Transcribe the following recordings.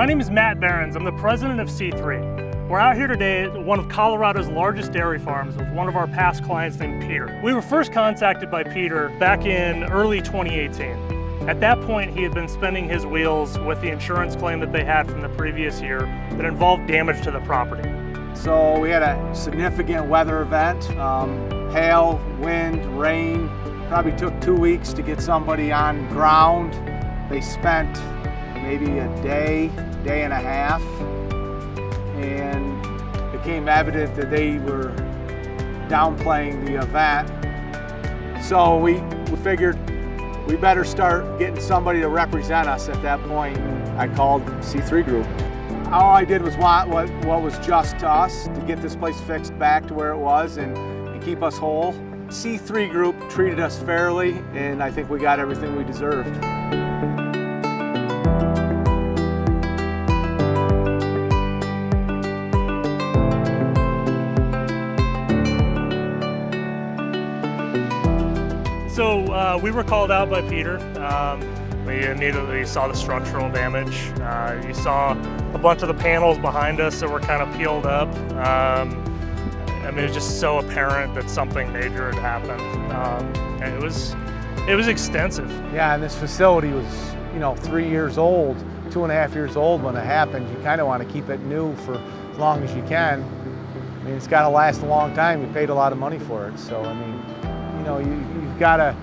My name is Matt Behrens. I'm the president of C3. We're out here today at one of Colorado's largest dairy farms with one of our past clients named Peter. We were first contacted by Peter back in early 2018. At that point, he had been spinning his wheels with the insurance claim that they had from the previous year that involved damage to the property. So we had a significant weather event, hail, wind, rain. Probably took 2 weeks to get somebody on ground. They spent maybe a day and a half, and it became evident that they were downplaying the event. So we figured we better start getting somebody to represent us at that point. I called C3 Group. All I did was want what was just to us to get this place fixed back to where it was and keep us whole. C3 Group treated us fairly, and I think we got everything we deserved. So we were called out by Peter. We immediately saw the structural damage. You saw a bunch of the panels behind us that were kind of peeled up. I mean, it was just so apparent that something major had happened. And it was extensive. Yeah, and this facility was, 3 years old, 2.5 years old when it happened. You kind of want to keep it new for as long as you can. I mean, it's got to last a long time. You paid a lot of money for it, so I mean, you've got to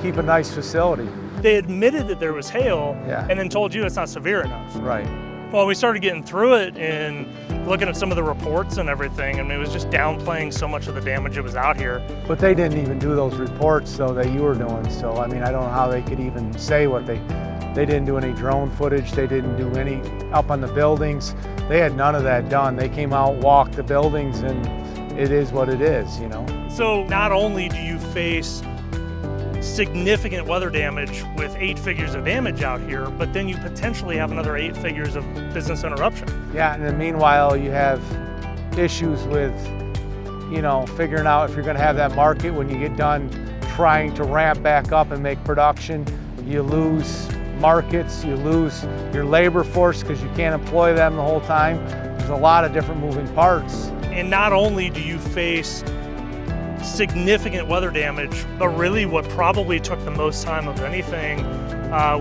keep a nice facility. They admitted that there was hail, yeah, and then told you it's not severe enough. Right. Well, we started getting through it and looking at some of the reports and everything, and it was just downplaying so much of the damage that was out here. But they didn't even do those reports though that you were doing, so I mean, I don't know how they could even say what they didn't do any drone footage, they didn't do any up on the buildings. They had none of that done. They came out, walked the buildings, and it is what it is, So not only do you face significant weather damage with 8 figures of damage out here, but then you potentially have another 8 figures of business interruption. Yeah, and then meanwhile you have issues with, figuring out if you're gonna have that market when you get done trying to ramp back up and make production. You lose markets, you lose your labor force because you can't employ them the whole time. There's a lot of different moving parts. And not only do you face significant weather damage, but really what probably took the most time of anything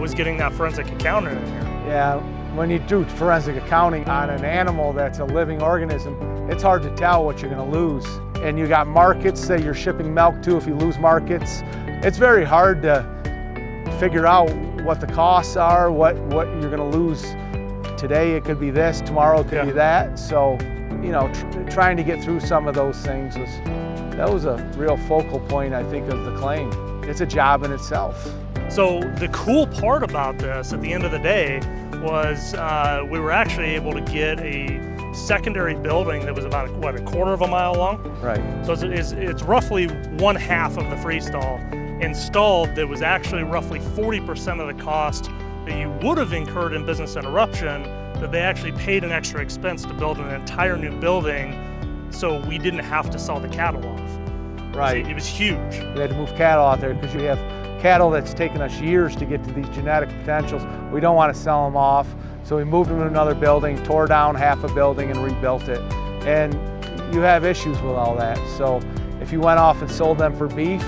was getting that forensic accountant in here. Yeah, when you do forensic accounting on an animal that's a living organism, it's hard to tell what you're going to lose. And you got markets that you're shipping milk to. If you lose markets, it's very hard to figure out what the costs are, what you're going to lose. Today it could be this, tomorrow it could be that. So, trying to get through some of those things was a real focal point, I think, of the claim. It's a job in itself. So the cool part about this at the end of the day was we were actually able to get a secondary building that was about, a quarter of a mile long? Right. So it's roughly 1/2 of the freestall installed that was actually roughly 40% of the cost that you would have incurred in business interruption, that they actually paid an extra expense to build an entire new building so we didn't have to sell the cattle off. Right. It was huge. We had to move cattle out there because we have cattle that's taken us years to get to these genetic potentials. We don't want to sell them off, so we moved them to another building, tore down half a building and rebuilt it. And you have issues with all that. So if you went off and sold them for beef,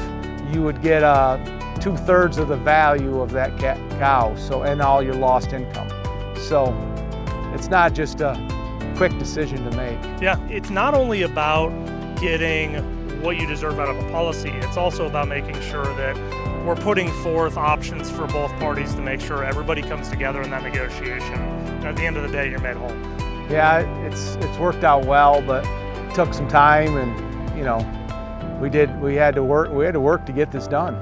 you would get 2/3 of the value of that cow, and all your lost income. So it's not just a quick decision to make. Yeah, it's not only about getting what you deserve out of a policy, it's also about making sure that we're putting forth options for both parties to make sure everybody comes together in that negotiation. And at the end of the day, you're made whole. Yeah, it's worked out well, but it took some time, and we had to work to get this done.